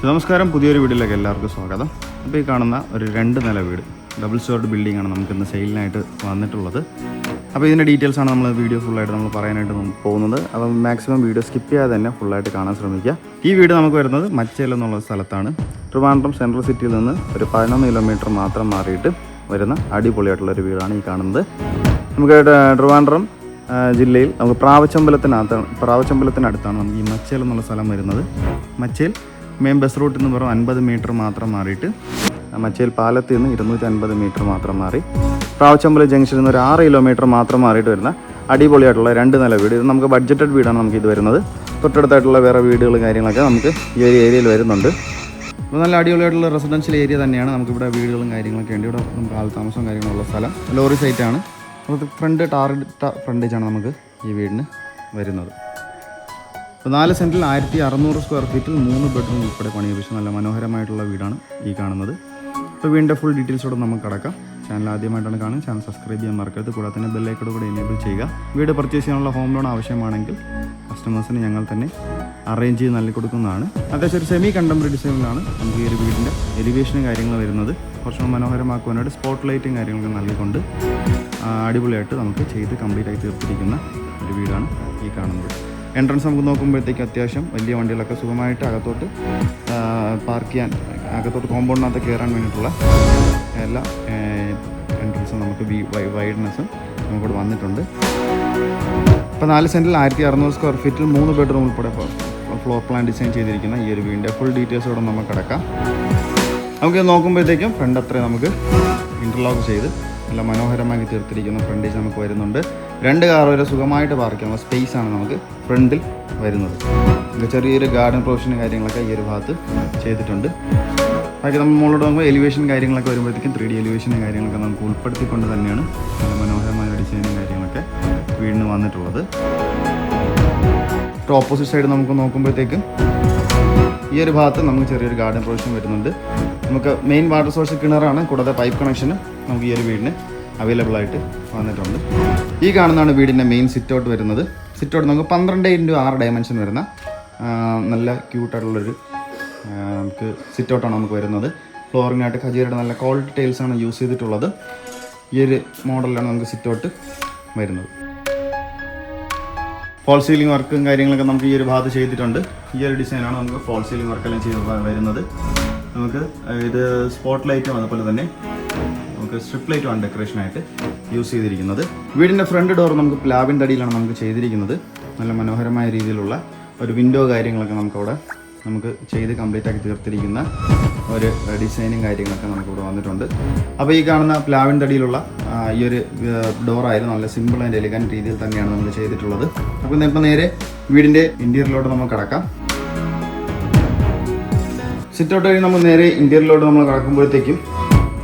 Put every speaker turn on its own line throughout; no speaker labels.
നമസ്കാരം, പുതിയൊരു വീഡിയോയിലേക്ക് എല്ലാവർക്കും സ്വാഗതം. അപ്പോൾ ഈ കാണുന്ന ഒരു 2 നില വീട്, ഡബിൾ സ്റ്റോർഡ് ബിൽഡിംഗ് ആണ് നമുക്കിന്ന് സെയിലിനായിട്ട് വന്നിട്ടുള്ളത്. അപ്പോൾ ഇതിൻ്റെ ഡീറ്റെയിൽസാണ് നമ്മൾ വീഡിയോ ഫുള്ളായിട്ട് നമ്മൾ പറയാനായിട്ട് പോകുന്നത്. അപ്പോൾ മാക്സിമം വീഡിയോ സ്കിപ്പ് ചെയ്യാതെ തന്നെ ഫുള്ളായിട്ട് കാണാൻ ശ്രമിക്കുക. ഈ വീട് നമുക്ക് വരുന്നത് മച്ചേൽ എന്നുള്ള സ്ഥലത്താണ്. ട്രിവാൻഡ്രം സെൻട്രൽ സിറ്റിയിൽ നിന്ന് ഒരു 11 കിലോമീറ്റർ മാത്രം മാറിയിട്ട് വരുന്ന അടിപൊളിയായിട്ടുള്ളൊരു വീടാണ് ഈ കാണുന്നത്. നമുക്ക് ട്രിവാൻഡ്രം ജില്ലയിൽ നമുക്ക് പ്രാവച്ചമ്പലത്തിനടുത്താണ് നമുക്ക് ഈ മച്ചേൽ എന്നുള്ള സ്ഥലം വരുന്നത്. മച്ചേൽ മെയിൻ ബസ് റൂട്ടിൽ നിന്ന് വെറും 50 മീറ്റർ മാത്രം മാറിയിട്ട് മച്ചേൽ പാലത്തിൽ നിന്ന് 250 മീറ്റർ മാത്രം മാറി പ്രാവച്ചമ്പലം ജംഗ്ഷനിൽ നിന്ന് ഒരു 6 കിലോമീറ്റർ മാത്രം മാറിയിട്ട് വരുന്ന അടിപൊളിയായിട്ടുള്ള 2 നില വീട്. ഇത് നമുക്ക് ബഡ്ജറ്റഡ് വീടാണ് നമുക്കിത് വരുന്നത്. തൊട്ടടുത്തായിട്ടുള്ള വേറെ വീടുകളും കാര്യങ്ങളൊക്കെ നമുക്ക് ഈ ഒരു ഏരിയയിൽ വരുന്നുണ്ട്. അപ്പോൾ നല്ല അടിപൊളിയായിട്ടുള്ള റെസിഡൻഷ്യൽ ഏരിയ തന്നെയാണ്. നമുക്കിവിടെ വീടുകളും കാര്യങ്ങളൊക്കെ ഉണ്ട്. ഇവിടെ നമുക്ക് ആൾ താമസവും കാര്യങ്ങളുള്ള സ്ഥലം, ലോറി സൈറ്റാണ്. അപ്പോൾ ഫ്രണ്ട് ടാറിട്ട ഫ്രണ്ടേജാണ് നമുക്ക് ഈ വീടിന് വരുന്നത്. അപ്പോൾ 4 സെൻറ്റിൽ 1600 സ്ക്വയർ ഫീറ്റിൽ 3 ബെഡ്റൂം ഉൾപ്പെടെ പണിയെടുപ്പിച്ച നല്ല മനോഹരമായിട്ടുള്ള വീടാണ് ഈ കാണുന്നത്. അപ്പോൾ വീടിൻ്റെ ഫുൾ ഡീറ്റെയിൽസോടെ നമുക്ക് കടക്കാം. ചാനൽ ആദ്യമായിട്ടാണ് കാണുന്നത്, ചാനൽ സബ്സ്ക്രൈബ് ചെയ്യാൻ മറക്കരുത്. കൂടാതെ തന്നെ ബെല്ലൈക്കൺ കൂടെ എനേബിൾ ചെയ്യുക. വീട് പർച്ചേസ് ചെയ്യാനുള്ള ഹോം ലോൺ ആവശ്യമാണെങ്കിൽ കസ്റ്റമേഴ്സിന് ഞങ്ങൾ തന്നെ അറേഞ്ച് ചെയ്ത് നൽകി കൊടുക്കുന്നതാണ്. അത്യാവശ്യം ഒരു സെമി കണ്ടംപററി ഡിസൈനിലാണ് നമുക്ക് ഈ ഒരു വീടിൻ്റെ എലിവേഷനും കാര്യങ്ങൾ വരുന്നത്. കുറച്ചുകൂടി മനോഹരമാക്കുവാനായിട്ട് സ്പോട്ട് ലൈറ്റും കാര്യങ്ങളൊക്കെ നൽകിക്കൊണ്ട് അടിപൊളിയായിട്ട് നമുക്ക് ചെയ്ത് കംപ്ലീറ്റ് ആയി തീർത്തിരിക്കുന്ന ഒരു വീടാണ് ഈ കാണുന്നത്. എൻട്രൻസ് നമുക്ക് നോക്കുമ്പോഴത്തേക്ക് അത്യാവശ്യം വലിയ വണ്ടികളൊക്കെ സുഖമായിട്ട് അകത്തോട്ട് പാർക്ക് ചെയ്യാൻ, അകത്തോട്ട് കോമ്പൗണ്ടിനകത്ത് കയറാൻ വേണ്ടിയിട്ടുള്ള എല്ലാ എൻട്രൻസും നമുക്ക് വൈഡ്നെസ്സും നമുക്കിവിടെ വന്നിട്ടുണ്ട്. ഇപ്പോൾ 4 സെൻറ്റിൽ 1600 സ്ക്വയർ ഫീറ്റിൽ 3 ബെഡ്റൂം ഉൾപ്പെടെ ഫ്ലോർ പ്ലാൻ ഡിസൈൻ ചെയ്തിരിക്കുന്ന ഈ ഒരു വീടിൻ്റെ ഫുൾ ഡീറ്റെയിൽസോടെ നമുക്ക് കിടക്കാം. നമുക്ക് നോക്കുമ്പോഴത്തേക്കും ഫ്രണ്ട് അത്രയും നമുക്ക് ഇൻ്റർലോക്ക് ചെയ്ത് നല്ല മനോഹരമാക്കി തീർത്തിരിക്കുന്ന ഫ്രണ്ടേജ് നമുക്ക് വരുന്നുണ്ട്. 2 കാർ വരെ സുഖമായിട്ട് പാർക്ക് ചെയ്യാനുള്ള സ്പേസ് ആണ് നമുക്ക് ഫ്രണ്ടിൽ വരുന്നത്. ചെറിയൊരു ഗാർഡൻ പ്രൊവിഷനും കാര്യങ്ങളൊക്കെ ഈ ഒരു ഭാഗത്ത് ചെയ്തിട്ടുണ്ട്. ബാക്കി നമ്മൾ മുകളിലോട്ട് നോക്കുമ്പോൾ എലിവേഷൻ കാര്യങ്ങളൊക്കെ വരുമ്പോഴത്തേക്കും 3D എലിവേഷനും കാര്യങ്ങളൊക്കെ നമുക്ക് ഉൾപ്പെടുത്തിക്കൊണ്ട് തന്നെയാണ് നല്ല മനോഹരമായ ഡിസൈനും കാര്യങ്ങളൊക്കെ വീടിന് വന്നിട്ടുള്ളത്. ഓപ്പോസിറ്റ് സൈഡ് നമുക്ക് നോക്കുമ്പോഴത്തേക്കും ഈ ഒരു ഭാഗത്ത് നമുക്ക് ചെറിയൊരു ഗാർഡൻ പ്രൊവിഷൻ വരുന്നുണ്ട്. നമുക്ക് മെയിൻ വാട്ടർ സോഴ്സ് കിണറാണ്. കൂടാതെ പൈപ്പ് കണക്ഷനും നമുക്ക് ഈ ഒരു വീടിന് അവൈലബിൾ ആയിട്ട് വന്നിട്ടുണ്ട്. ഈ കാണുന്നതാണ് വീടിൻ്റെ മെയിൻ സിറ്റ് ഔട്ട് വരുന്നത്. സിറ്റ് ഔട്ട് നമുക്ക് 12x6 ഡയമെൻഷൻ വരുന്ന നല്ല ക്യൂട്ടായിട്ടുള്ളൊരു നമുക്ക് സിറ്റ് ഔട്ടാണ് നമുക്ക് വരുന്നത്. ഫ്ലോറിങ്ങായിട്ട് ഖജീരയുടെ നല്ല ക്വാളിറ്റി ടൈൽസാണ് യൂസ് ചെയ്തിട്ടുള്ളത്. ഈ ഒരു മോഡലിലാണ് നമുക്ക് സിറ്റ് ഔട്ട് വരുന്നത്. ഫോൾ സീലിംഗ് വർക്കും കാര്യങ്ങളൊക്കെ നമുക്ക് ഈ ഒരു ഭാഗത്ത് ചെയ്തിട്ടുണ്ട്. ഈ ഒരു ഡിസൈനാണ് നമുക്ക് ഫോൾ സീലിംഗ് വർക്കെല്ലാം ചെയ്ത് വരുന്നത്. നമുക്ക് ഇത് സ്പോട്ട് ലൈറ്റും അതുപോലെ തന്നെ നമുക്ക് സ്ട്രിപ്പ് ലൈറ്റുമാണ് ഡെക്കറേഷനായിട്ട് യൂസ് ചെയ്തിരിക്കുന്നത്. വീടിൻ്റെ ഫ്രണ്ട് ഡോർ നമുക്ക് പ്ലാവിൻ്റെ അടിയിലാണ് നമുക്ക് ചെയ്തിരിക്കുന്നത്. നല്ല മനോഹരമായ രീതിയിലുള്ള ഒരു വിൻഡോ കാര്യങ്ങളൊക്കെ നമുക്കവിടെ നമുക്ക് ചെയ്ത് കംപ്ലീറ്റ് ആക്കി തീർത്തിരിക്കുന്ന ഒരു ഡിസൈനും കാര്യങ്ങളൊക്കെ നമുക്കിവിടെ വന്നിട്ടുണ്ട്. അപ്പോൾ ഈ കാണുന്ന പ്ലാവിൻ്റെ അടിയിലുള്ള ഈ ഒരു ഡോറായാലും നല്ല സിമ്പിൾ ആൻഡ് എലിഗൻറ്റ് രീതിയിൽ തന്നെയാണ് നമ്മൾ ചെയ്തിട്ടുള്ളത്. അപ്പോൾ ഇപ്പോൾ നേരെ വീടിൻ്റെ ഇൻറ്റീരിയറിലോട്ട് നമുക്ക് കടക്കാം. സിറ്റ് ഔട്ട് വഴി നമ്മൾ നേരെ ഇൻറ്റീരിയറിലോട്ട് നമ്മൾ കടക്കുമ്പോഴത്തേക്കും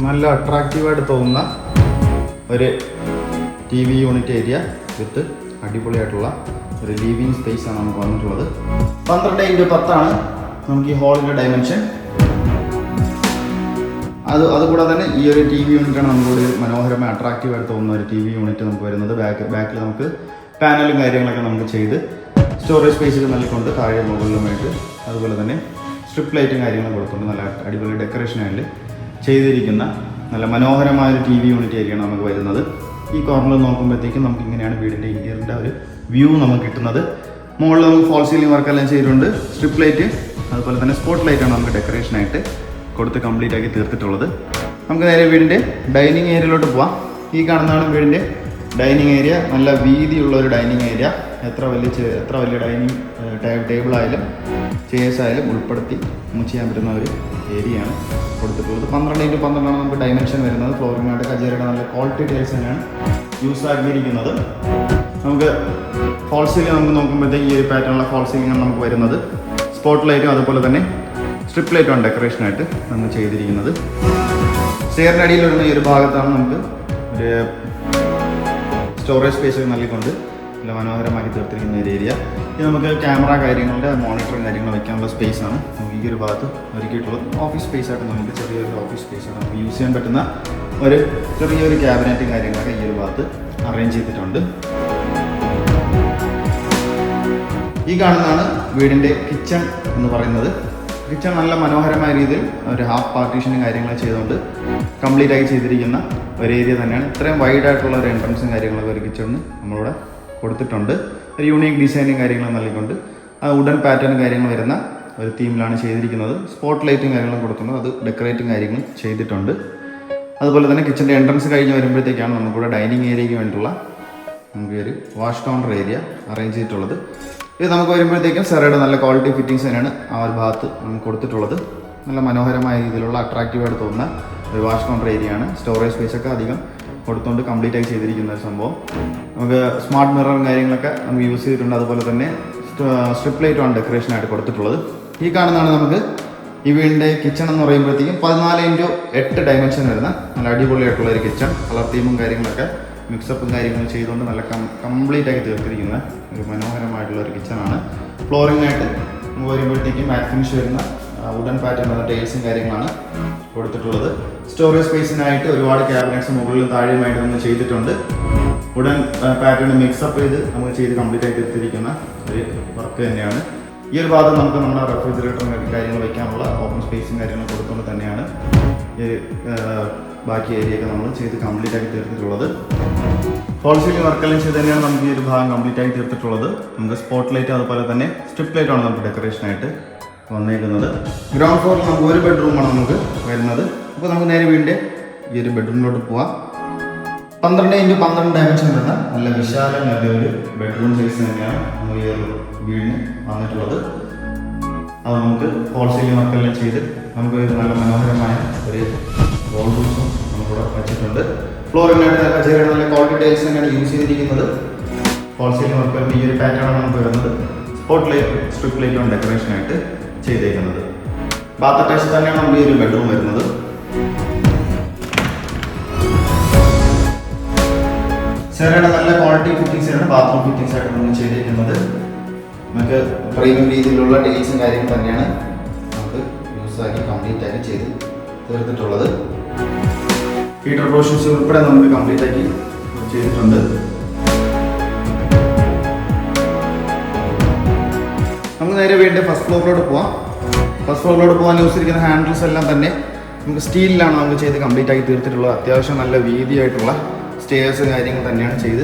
നല്ല അട്രാക്റ്റീവായിട്ട് തോന്നുന്ന ഒരു TV യൂണിറ്റ് ഏരിയ വിത്ത് അടിപൊളിയായിട്ടുള്ള ഒരു ലിവിങ് സ്പേസ് ആണ് നമുക്ക് വന്നിട്ടുള്ളത്. 12x10 നമുക്ക് ഈ ഹാളിൻ്റെ ഡയമെൻഷൻ. അതുകൂടാതെ തന്നെ ഈ ഒരു TV യൂണിറ്റാണ് നമുക്കൊരു മനോഹരമായി അട്രാക്റ്റീവായിട്ട് തോന്നുന്ന ഒരു TV യൂണിറ്റ് നമുക്ക് വരുന്നത്. ബാക്കിൽ നമുക്ക് പാനലും കാര്യങ്ങളൊക്കെ നമുക്ക് ചെയ്ത് സ്റ്റോറേജ് സ്പേസിൽ നൽകിക്കൊണ്ട് താഴെ മുകളിലുമായിട്ട് അതുപോലെ തന്നെ സ്ട്രിപ്പ് ലൈറ്റും കാര്യങ്ങളും കൊടുത്തുകൊണ്ട് നല്ല അടിപൊളി ഡെക്കറേഷനായിട്ട് ചെയ്തിരിക്കുന്ന നല്ല മനോഹരമായൊരു TV യൂണിറ്റ് ഏരിയയാണ് നമുക്ക് വരുന്നത്. ഈ കോർണറിൽ നോക്കുമ്പോഴത്തേക്കും നമുക്ക് ഇങ്ങനെയാണ് വീടിൻ്റെ ഇൻറ്റീരിയറിൻ്റെ ഒരു വ്യൂ നമുക്ക് കിട്ടുന്നത്. മുകളിൽ നമുക്ക് ഫോൾ സീലിംഗ് വർക്കെല്ലാം ചെയ്തിട്ടുണ്ട്. സ്ട്രിപ്പ് ലൈറ്റ് അതുപോലെ തന്നെ സ്പോട്ട് ലൈറ്റാണ് നമുക്ക് ഡെക്കറേഷനായിട്ട് കൊടുത്ത് കംപ്ലീറ്റ് ആക്കി തീർത്തിട്ടുള്ളത്. നമുക്ക് നേരെ വീടിൻ്റെ ഡൈനിങ് ഏരിയയിലോട്ട് പോവാം. ഈ കാണുന്നതാണ് വീടിൻ്റെ ഡൈനിങ് ഏരിയ. നല്ല വീതിയുള്ള ഒരു ഡൈനിങ് ഏരിയ. എത്ര വലിയ ഡൈനിങ് ടേബിളായാലും ചെയർസ് ആയാലും ഉൾപ്പെടുത്തി നമുക്ക് ചെയ്യാൻ പറ്റുന്ന ഒരു ഏരിയയാണ് കൊടുത്തിട്ടുള്ളത്. 12x12 നമുക്ക് ഡയമെൻഷൻ വരുന്നത്. ഫ്ലോറിങ്ങായിട്ട് ഖജീരയുടെ നല്ല ക്വാളിറ്റി ടൈൽസ് തന്നെയാണ് യൂസ് ആക്കിയിരിക്കുന്നത്. നമുക്ക് ഫോൾ സീലിംഗ് നമുക്ക് നോക്കുമ്പോഴത്തേക്ക് ഈ ഒരു പാറ്റേണുള്ള ഫോൾ സീലിംഗാണ് നമുക്ക് വരുന്നത്. സ്പോട്ട് ലൈറ്റും അതുപോലെ തന്നെ സ്ട്രിപ്പ് ലൈറ്റുമാണ് ഡെക്കറേഷനായിട്ട് നമ്മൾ ചെയ്തിരിക്കുന്നത്. സ്റ്റെയറിൻ്റെ അടിയിൽ വരുന്ന ഈ ഒരു ഭാഗത്താണ് നമുക്ക് ഒരു സ്റ്റോറേജ് സ്പേസ് നൽകിക്കൊണ്ട് നല്ല മനോഹരമാക്കി തീർത്തിരിക്കുന്ന ഒരു ഏരിയ. ഇത് നമുക്ക് ക്യാമറ കാര്യങ്ങളുടെ മോണിറ്ററും കാര്യങ്ങളും വെക്കാനുള്ള സ്പേസ് ആണ് നമുക്ക് ഈ ഒരു ഭാഗത്ത് ഒരുക്കിയിട്ടുള്ളത്. ഓഫീസ് സ്പേസ് ആയിട്ട് നമുക്ക് ചെറിയൊരു ഓഫീസ് സ്പേസ് ആണ് നമുക്ക് യൂസ് ചെയ്യാൻ പറ്റുന്ന ഒരു ചെറിയൊരു ക്യാബിനറ്റും കാര്യങ്ങളൊക്കെ ഈ ഒരു ഭാഗത്ത് അറേഞ്ച് ചെയ്തിട്ടുണ്ട്. ഈ കാണുന്നതാണ് വീടിൻ്റെ കിച്ചൺ എന്ന് പറയുന്നത്. കിച്ചൺ നല്ല മനോഹരമായ രീതിയിൽ ഒരു ഹാഫ് പാർട്ടീഷനും കാര്യങ്ങളൊക്കെ ചെയ്തുകൊണ്ട് കംപ്ലീറ്റ് ആയി ചെയ്തിരിക്കുന്ന ഒരു ഏരിയ തന്നെയാണ്. ഇത്രയും വൈഡ് ആയിട്ടുള്ള ഒരു എൻട്രൻസും കാര്യങ്ങളൊക്കെ ഒരു കിച്ചണിന് നമ്മളിവിടെ കൊടുത്തിട്ടുണ്ട്. ഒരു യൂണീക്ക് ഡിസൈനും കാര്യങ്ങളും നൽകിക്കൊണ്ട് വുഡൻ പാറ്റേണും കാര്യങ്ങൾ വരുന്ന ഒരു തീമിലാണ് ചെയ്തിരിക്കുന്നത്. സ്പോട്ട് ലൈറ്റും കാര്യങ്ങളും കൊടുക്കുന്നത്, അത് ഡെക്കറേറ്റും കാര്യങ്ങളും ചെയ്തിട്ടുണ്ട്. അതുപോലെ തന്നെ കിച്ചൻ്റെ എൻട്രൻസ് കഴിഞ്ഞ് വരുമ്പോഴത്തേക്കാണ് നമുക്കിവിടെ ഡൈനിങ് ഏരിയയ്ക്ക് വേണ്ടിയിട്ടുള്ള നമുക്ക് ഒരു വാഷ് കൗണ്ടർ ഏരിയ അറേഞ്ച് ചെയ്തിട്ടുള്ളത്. ഇത് നമുക്ക് വരുമ്പോഴത്തേക്കും സെറയുടെ നല്ല ക്വാളിറ്റി ഫിറ്റിങ്സ് തന്നെയാണ് ആ ഒരു ഭാഗത്ത് നമുക്ക് കൊടുത്തിട്ടുള്ളത്. നല്ല മനോഹരമായ രീതിയിലുള്ള അട്രാക്റ്റീവായിട്ട് തോന്നുന്ന ഒരു വാഷ് കൗണ്ടർ ഏരിയയാണ്. സ്റ്റോറേജ് സ്പേസൊക്കെ അധികം കൊടുത്തുകൊണ്ട് കംപ്ലീറ്റ് ആയി ചെയ്തിരിക്കുന്ന ഒരു സംഭവം. നമുക്ക് സ്മാർട്ട് മിററും കാര്യങ്ങളൊക്കെ നമുക്ക് യൂസ് ചെയ്തിട്ടുണ്ട്. അതുപോലെ തന്നെ സ്ട്രിപ്പ് ലൈറ്റുമാണ് ഡെക്കറേഷനായിട്ട് കൊടുത്തിട്ടുള്ളത്. ഈ കാണുന്നതാണ് നമുക്ക് ഈ വീടിൻ്റെ കിച്ചൺ എന്ന് പറയുമ്പോഴത്തേക്കും 14x8 ഡയമെൻഷൻ വരുന്ന നല്ല അടിപൊളിയായിട്ടുള്ള ഒരു കിച്ചൺ. കളർ തീമും കാര്യങ്ങളൊക്കെ മിക്സപ്പും കാര്യങ്ങളും ചെയ്തുകൊണ്ട് നല്ല കംപ്ലീറ്റ് ആയി തീർത്തിരിക്കുന്ന ഒരു മനോഹരമായിട്ടുള്ള ഒരു കിച്ചണാണ്. ഫ്ലോറിംഗായിട്ട് നമുക്ക് വരുമ്പോഴത്തേക്കും മാറ്റ് ഫിനിഷ് വരുന്ന വുഡൻ പാറ്റേൺ വരുന്ന ടൈൽസും കാര്യങ്ങളാണ് കൊടുത്തിട്ടുള്ളത്. സ്റ്റോറേജ് സ്പേസിനായിട്ട് ഒരുപാട് ക്യാബിനറ്റ്സ് മുകളിലും താഴെയുമായിട്ട് നമ്മൾ ചെയ്തിട്ടുണ്ട്. വുഡൻ പാറ്റേൺ മിക്സപ്പ് ചെയ്ത് നമുക്ക് ചെയ്ത് കംപ്ലീറ്റ് ആയി തീർത്തിരിക്കുന്ന ഒരു വർക്ക് തന്നെയാണ്. ഈ ഒരു ഭാഗത്ത് നമുക്ക് നമ്മുടെ റെഫ്രിജറേറ്ററും കാര്യങ്ങൾ വയ്ക്കാനുള്ള ഓപ്പൺ സ്പേസും കാര്യങ്ങളും കൊടുത്തുകൊണ്ട് തന്നെയാണ് ഈ ബാക്കി ഏരിയയൊക്കെ നമ്മൾ ചെയ്ത് കംപ്ലീറ്റ് ആക്കി തീർത്തിട്ടുള്ളത്. ഫോൾ സീലിംഗ് വർക്കെല്ലാം ചെയ്ത് തന്നെയാണ് നമുക്ക് ഈ ഒരു ഭാഗം കംപ്ലീറ്റ് ആക്കി തീർത്തിട്ടുള്ളത്. നമുക്ക് സ്പോട്ട് ലൈറ്റ് അതുപോലെ തന്നെ സ്ട്രിപ്പ് ലൈറ്റാണ് നമുക്ക് ഡെക്കറേഷനായിട്ട് വന്നേക്കുന്നത്. ഗ്രൗണ്ട് ഫ്ലോറിൽ നമുക്ക് ഒരു ബെഡ്റൂമാണ് നമുക്ക് വരുന്നത്. അപ്പോൾ നമുക്ക് നേരെ വീടിൻ്റെ ഈ ഒരു ബെഡ്റൂമിലോട്ട് പോവാം. 12x12 ഡയമെൻഷൻ വരുന്ന നല്ല വിശാലമായ ഒരു ബെഡ്റൂം സൈസ് തന്നെയാണ് നമ്മൾ ഈ ഒരു വീടിന് വന്നിട്ടുള്ളത്. അത് നമുക്ക് ഫോൾ സീലിംഗ് വർക്കെല്ലാം ചെയ്ത് നമുക്ക് നല്ല മനോഹരമായ ഒരു വോൾ റൂംസും നമുക്കിവിടെ വെച്ചിട്ടുണ്ട്. ഫ്ലോറിനായിട്ട് ചെറിയ നല്ല ക്വാളിറ്റി ടൈൽസ് തന്നെയാണ് യൂസ് ചെയ്തിരിക്കുന്നത്. ഫോൾ സീലിംഗ് വർക്കെല്ലാം ഈ ഒരു പാറ്റേണാണ് നമുക്ക് വരുന്നത്. സ്പോട്ട് ലൈറ്റ് സ്ട്രിപ്പ് ലൈറ്റും ഡെക്കറേഷനായിട്ട് ചെയ്തേക്കുന്നത്. ബാത്ത് അറ്റാച്ച് തന്നെയാണ് നമുക്ക് ഈ ഒരു ബെഡ്റൂം വരുന്നത്. സെറയുടെ നല്ല ക്വാളിറ്റി ഫിറ്റിങ്സ് ആണ് ബാത്റൂം ഫിറ്റിങ്സ് ആയിട്ട് നമ്മൾ ചെയ്തിരിക്കുന്നത്. നമുക്ക് പ്രീമിയം രീതിയിലുള്ള ടൈൽസും കാര്യങ്ങളും തന്നെയാണ് നമുക്ക് യൂസാക്കി കംപ്ലീറ്റ് ആക്കി ചെയ്ത് തീർത്തിട്ടുള്ളത്. ഹീറ്റർ പ്രൊവിഷൻസ് ഉൾപ്പെടെ നമുക്ക് കംപ്ലീറ്റ് ആക്കി ചെയ്തിട്ടുണ്ട്. നമുക്ക് നേരെ വീണ്ടും ഫസ്റ്റ് ഫ്ലോറിലോട്ട് പോവാം. ഫസ്റ്റ് ഫ്ലോറിലോട്ട് പോകാൻ യൂസ് ചെയ്തിരിക്കുന്ന ഹാൻഡിൽസ് എല്ലാം തന്നെ നമുക്ക് സ്റ്റീലിലാണ് നമുക്ക് ചെയ്ത് കംപ്ലീറ്റ് ആക്കി തീർത്തിട്ടുള്ളത്. അത്യാവശ്യം നല്ല വീതിയായിട്ടുള്ള സ്റ്റെയർസ് കാര്യങ്ങൾ തന്നെയാണ് ചെയ്ത്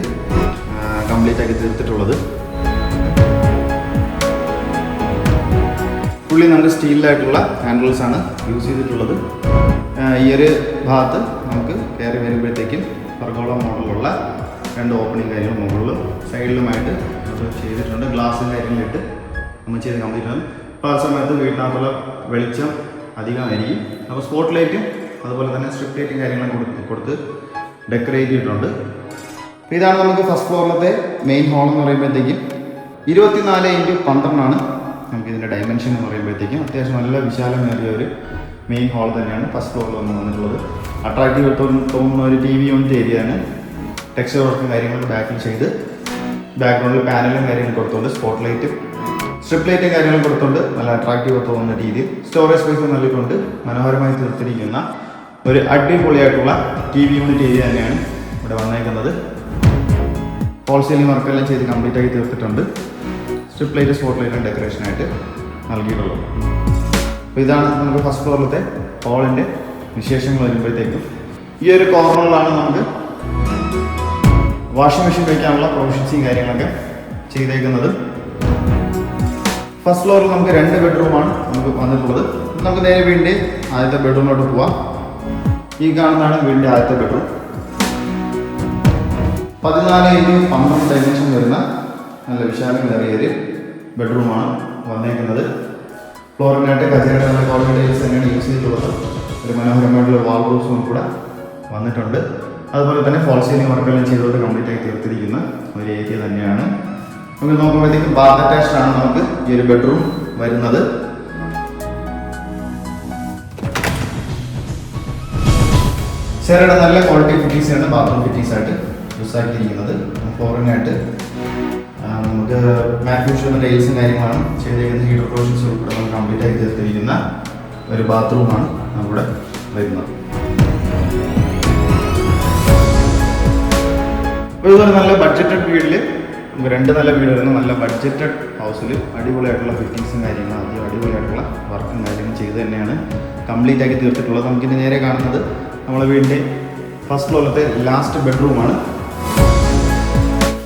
കംപ്ലീറ്റ് ആക്കി തീർത്തിട്ടുള്ളത്. ഫുള്ളി നമുക്ക് സ്റ്റീലിലായിട്ടുള്ള ഹാൻഡിൽസ് ആണ് യൂസ് ചെയ്തിട്ടുള്ളത്. ഈ ഒരു ഭാഗത്ത് നമുക്ക് കയറി വരുമ്പോഴത്തേക്കും പെർഗോള മോഡലുള്ള 2 ഓപ്പണിങ് കാര്യങ്ങൾ മുകളിലും സൈഡിലുമായിട്ട് ചെയ്തിട്ടുണ്ട്. ഗ്ലാസും കാര്യങ്ങളിട്ട് നമ്മൾ ചെയ്ത് കംപ്ലീറ്റ് ആണ്. അപ്പോൾ ആ സമയത്ത് വീട്ടിനകത്തുള്ള വെളിച്ചം അധികമായിരിക്കും. അപ്പോൾ സ്പോട്ട് ലൈറ്റും അതുപോലെ തന്നെ സ്ട്രിപ്പ് ലൈറ്റും കാര്യങ്ങളും കൊടുത്ത് ഡെക്കറേറ്റ് ചെയ്തിട്ടുണ്ട്. അപ്പോൾ ഇതാണ് നമുക്ക് ഫസ്റ്റ് ഫ്ലോറിലത്തെ മെയിൻ ഹോൾ എന്ന് പറയുമ്പോഴത്തേക്കും 24x12 നമുക്ക് ഇതിൻ്റെ ഡയമെൻഷൻ എന്ന് പറയുമ്പോഴത്തേക്കും അത്യാവശ്യം നല്ല വിശാലമേറിയ ഒരു മെയിൻ ഹോൾ തന്നെയാണ് ഫസ്റ്റ് ഫ്ലോറിൽ വന്നിട്ടുള്ളത്. അട്രാക്റ്റീവ് തോന്നുന്ന ഒരു TV യൂണിറ്റ് ഏരിയയാണ്. ടെക്സ്ചർ വർക്കും കാര്യങ്ങളും ബാക്കിൽ ചെയ്ത് ബാക്ക്ഗ്രൗണ്ടിൽ പാനലും കാര്യങ്ങളും കൊടുത്തുകൊണ്ട് സ്പോട്ട് ലൈറ്റും സ്ട്രിപ്പ് ലൈറ്റും കാര്യങ്ങളും കൊടുത്തുകൊണ്ട് നല്ല അട്രാക്റ്റീവ് തോന്നുന്ന രീതിയിൽ സ്റ്റോറേജ് സ്പേസ് നൽകിക്കൊണ്ട് മനോഹരമായി തീർത്തിരിക്കുന്ന ഒരു അടിപൊളിയായിട്ടുള്ള TV യൂണിറ്റ് ഏരിയ തന്നെയാണ് ഇവിടെ വന്നേക്കുന്നത്. ഫോൾ സീലിംഗ് വർക്കെല്ലാം ചെയ്ത് കംപ്ലീറ്റ് ആക്കി തീർത്തിട്ടുണ്ട്. സ്ട്രിപ്പ് ലൈറ്റ് സ്പോട്ട് ലൈറ്റും ഡെക്കറേഷനായിട്ട് നൽകിയിട്ടുള്ളത്. അപ്പോൾ ഇതാണ് നമുക്ക് ഫസ്റ്റ് ഫ്ലോറിലത്തെ ഹോളിൻ്റെ വിശേഷങ്ങൾ വരുമ്പോഴത്തേക്കും ഈ ഒരു കോർണറിലാണ് നമുക്ക് വാഷിംഗ് മെഷീൻ വയ്ക്കാനുള്ള പ്രൊവിഷൻസും കാര്യങ്ങളൊക്കെ ചെയ്തേക്കുന്നത്. ഫസ്റ്റ് ഫ്ലോറിൽ നമുക്ക് 2 ബെഡ്റൂമാണ് നമുക്ക് വന്നിട്ടുള്ളത്. നമുക്ക് നേരെ വീടിൻ്റെ ആദ്യത്തെ ബെഡ്റൂമിലോട്ട് പോവാം. ഈ കാണുന്നതാണ് വീടിൻ്റെ ആദ്യത്തെ ബെഡ്റൂം. 14x12 ഡയമെൻഷൻ വരുന്ന നല്ല വിശാലമേറിയ ഒരു ബെഡ്റൂമാണ് വന്നേക്കുന്നത്. ഫ്ലോറിനായിട്ട് കജേരയുടെ നല്ല ക്വാളിറ്റി ടൈൽസ് തന്നെയാണ് യൂസ് ചെയ്തിട്ടുള്ളത്. ഒരു മനോഹരമായിട്ടുള്ള വാൾ റൂംസും കൂടെ വന്നിട്ടുണ്ട്. അതുപോലെ തന്നെ ഫോൾ സീലിംഗ് വർക്കെല്ലാം ചെയ്തുകൊണ്ട് കംപ്ലീറ്റ് ആയി തീർത്തിരിക്കുന്ന ഒരു ഏരിയ തന്നെയാണ്. നമുക്ക് നോക്കുമ്പോഴത്തേക്കും ബാത്ത് അറ്റാച്ച്ഡ് ആണ് നമുക്ക് ഈ ഒരു ബെഡ്റൂം വരുന്നത്. സെറയുടെ നല്ല ക്വാളിറ്റി ഫിറ്റിങ്സ് ആണ് ബാത്റൂം ഫിറ്റിങ്സ് ആയിട്ട് യൂസ് ആക്കിയിരിക്കുന്നത്. ഫ്ലോറിനായിട്ട് നമുക്ക് മാറ്റ് ഫിനിഷ് ടൈൽസും കാര്യങ്ങളാണ് ചെയ്തിരിക്കുന്നത്. ഹീറ്റർ പ്രൊവിഷൻസ് ഉൾപ്പെടെ നമുക്ക് കംപ്ലീറ്റ് ആയി തീർത്തിരിക്കുന്ന ഒരു ബാത്റൂമാണ് നമ്മുടെ വരുന്നത്. ഇതുപോലെ നല്ല ബഡ്ജറ്റഡ് വീട്ടിൽ നമുക്ക് 2 നില വീട് വരുന്ന നല്ല ബഡ്ജറ്റഡ് ഹൗസിൽ അടിപൊളിയായിട്ടുള്ള ഫിറ്റിങ്സും കാര്യങ്ങളും ആദ്യം അടിപൊളിയായിട്ടുള്ള വർക്കും കാര്യങ്ങളും ചെയ്ത് തന്നെയാണ് കംപ്ലീറ്റ് ആക്കി തീർത്തിട്ടുള്ളത്. നമുക്കിത് നേരെ കാണുന്നത് നമ്മളെ വീടിൻ്റെ ഫസ്റ്റ് ഫ്ലോറിലത്തെ ലാസ്റ്റ് ബെഡ്റൂമാണ്.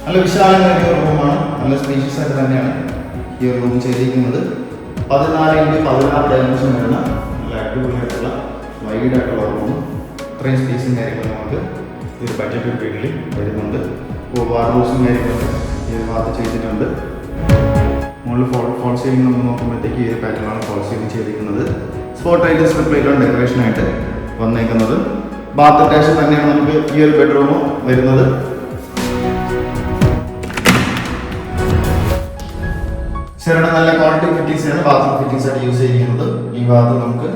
നല്ല വിശാലമായ ഒരു റൂമാണ്. നല്ല സ്പേഷ്യസ് ആയിട്ട് തന്നെയാണ് ഈ ഒരു റൂം ചെയ്തിരിക്കുന്നത്. 14x16 ഡയമെൻഷൻ വരുന്ന നല്ല അടിപൊളിയായിട്ടുള്ള വൈഡായിട്ടുള്ള റൂം. ഇത്രയും സ്പേസും കാര്യങ്ങളും നമുക്ക് ഈ ഒരു ബഡ്ജറ്റ് വീട്ടിൽ വരുന്നുണ്ട്. വാർഡ്രോബ്സും കാര്യങ്ങളൊക്കെ ഈ ഒരു ഭാഗത്ത് ചെയ്തിട്ടുണ്ട്. മുകളിൽ ഫോൾ സീലിംഗ് നമ്മൾ നോക്കുമ്പോഴത്തേക്ക് ഈ ഒരു പാറ്റേണാണ് ഫോൾ സീലിംഗ് ചെയ്തിരിക്കുന്നത്. സ്പോട്ടായിട്ട് സ്ട്രിപ്പ് ലൈറ്റാണ് ഡെക്കറേഷനായിട്ട് വന്നേക്കുന്നത്. ബാത്ത് അറ്റാച്ച് തന്നെയാണ് നമുക്ക് ഈ ഒരു ബെഡ്റൂമും വരുന്നത്. ശരിയാണ്, നല്ല ക്വാളിറ്റി ഫിറ്റിംഗ്സ് ആണ് ബാത്റൂം ഫിറ്റിംഗ്സ് ആയിട്ട് യൂസ് ചെയ്തിരിക്കുന്നത്. ഈ ഭാഗത്ത് നമുക്ക്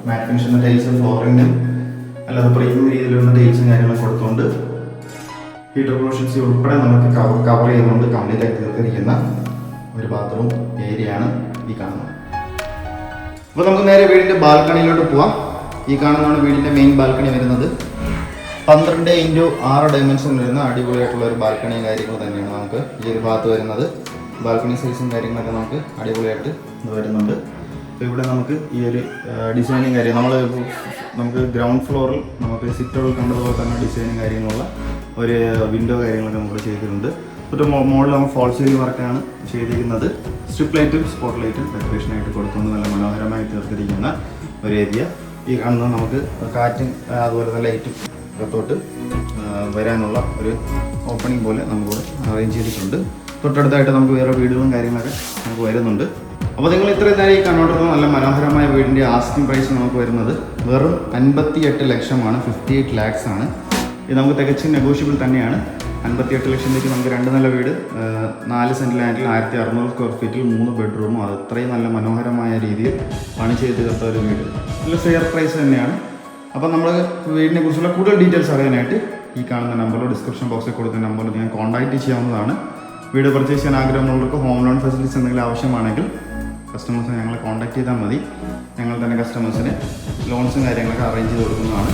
മാറ്റ് ഫിനിഷിൻ്റെ ടൈൽസും ഫ്ലോറിങ്ങും അല്ലാതെ പ്രീമിയം രീതിയിലുള്ള ടൈൽസും കാര്യങ്ങളൊക്കെ കൊടുത്തുകൊണ്ട് ഹീറ്റർ പ്രൊവിഷൻസി ഉൾപ്പെടെ നമുക്ക് കവർ ചെയ്തുകൊണ്ട് കംപ്ലീറ്റ് ആയി തീർത്തിരിക്കുന്ന ഒരു ബാത്റൂം ഏരിയയാണ് ഈ കാണുന്നത്. അപ്പോൾ നമുക്ക് നേരെ വീടിൻ്റെ ബാൽക്കണിയിലോട്ട് പോവാം. ഈ കാണുന്നതാണ് വീടിൻ്റെ മെയിൻ ബാൽക്കണി വരുന്നത്. 12x6 ഡയമെൻഷൻ വരുന്ന അടിപൊളിയായിട്ടുള്ള ഒരു ബാൽക്കണിയും കാര്യങ്ങളും തന്നെയാണ് നമുക്ക് ഈ ഒരു ഭാഗത്ത് വരുന്നത്. ബാൽക്കണി സൈസും കാര്യങ്ങളൊക്കെ നമുക്ക് അടിപൊളിയായിട്ട് വരുന്നുണ്ട്. അപ്പോൾ ഇവിടെ നമുക്ക് ഈ ഒരു ഡിസൈനിങ് കാര്യം നമുക്ക് ഗ്രൗണ്ട് ഫ്ലോറിൽ നമുക്ക് സിറ്റോളിൽ കണ്ടതുപോലെ തന്നെ ഡിസൈനും കാര്യങ്ങളുള്ള ഒരു വിൻഡോ കാര്യങ്ങളൊക്കെ നമ്മൾ ചെയ്തിട്ടുണ്ട്. ഒരു മുകളിൽ നമ്മൾ ഫോൾ സീലിംഗ് വർക്കാണ് ചെയ്തിരിക്കുന്നത്. സ്ട്രിപ്പ് ലൈറ്റും സ്പോട്ട് ലൈറ്റും ഡെക്കറേഷനായിട്ട് കൊടുത്തുകൊണ്ട് നല്ല മനോഹരമായി തീർത്തിരിക്കുന്ന ഒരു ഏരിയ. ഈ കാണുന്നത് നമുക്ക് കാറ്റും അതുപോലെ തന്നെ ലൈറ്റും അകത്തോട്ട് വരാനുള്ള ഒരു ഓപ്പണിംഗ് പോലെ നമുക്കിവിടെ അറേഞ്ച് ചെയ്തിട്ടുണ്ട്. തൊട്ടടുത്തായിട്ട് നമുക്ക് വേറെ വീടുകളും കാര്യങ്ങളൊക്കെ നമുക്ക് വരുന്നുണ്ട്. അപ്പോൾ നിങ്ങൾ ഇത്രയും നേരം ഈ കണ്ടോണ്ടിരുന്ന നല്ല മനോഹരമായ വീടിൻ്റെ ആസ്കിംഗ് പ്രൈസ് നമുക്ക് വരുന്നത് വെറും 58 ലക്ഷമാണ്. 58 lakhs ആണ്. ഇത് നമുക്ക് തികച്ചും നെഗോഷ്യബിൾ തന്നെയാണ്. 58 ലക്ഷത്തിലേക്ക് നമുക്ക് 2 നില വീട് 4 സെൻറ്റ് ലാൻഡിൽ 1600 സ്ക്വയർ ഫീറ്റിൽ 3 ബെഡ്റൂമും അത് അത്രയും നല്ല മനോഹരമായ രീതിയിൽ പണി ചെയ്ത് തീർത്ത ഒരു വീട്. നല്ല ഫെയർ പ്രൈസ് തന്നെയാണ്. അപ്പോൾ നമ്മൾ വീടിനെ കുറിച്ചുള്ള കൂടുതൽ ഡീറ്റെയിൽസ് അറിയാനായിട്ട് ഈ കാണുന്ന നമ്പറിലോ ഡിസ്ക്രിപ്ഷൻ ബോക്സിൽ കൊടുക്കുന്ന നമ്പറിൽ ഞാൻ കോൺടാക്റ്റ് ചെയ്യാവുന്നതാണ്. വീട് പർച്ചേസ് ചെയ്യാൻ ആഗ്രഹമുള്ളവർക്ക് ഹോം ലോൺ ഫെസിലിറ്റീസ് എന്തെങ്കിലും ആവശ്യമാണെങ്കിൽ കസ്റ്റമേഴ്സിനെ ഞങ്ങളെ കോൺടാക്ട് ചെയ്താൽ മതി. ഞങ്ങൾ തന്നെ കസ്റ്റമേഴ്സിന് ലോൺസും കാര്യങ്ങളൊക്കെ അറേഞ്ച് ചെയ്ത് കൊടുക്കുന്നതാണ്.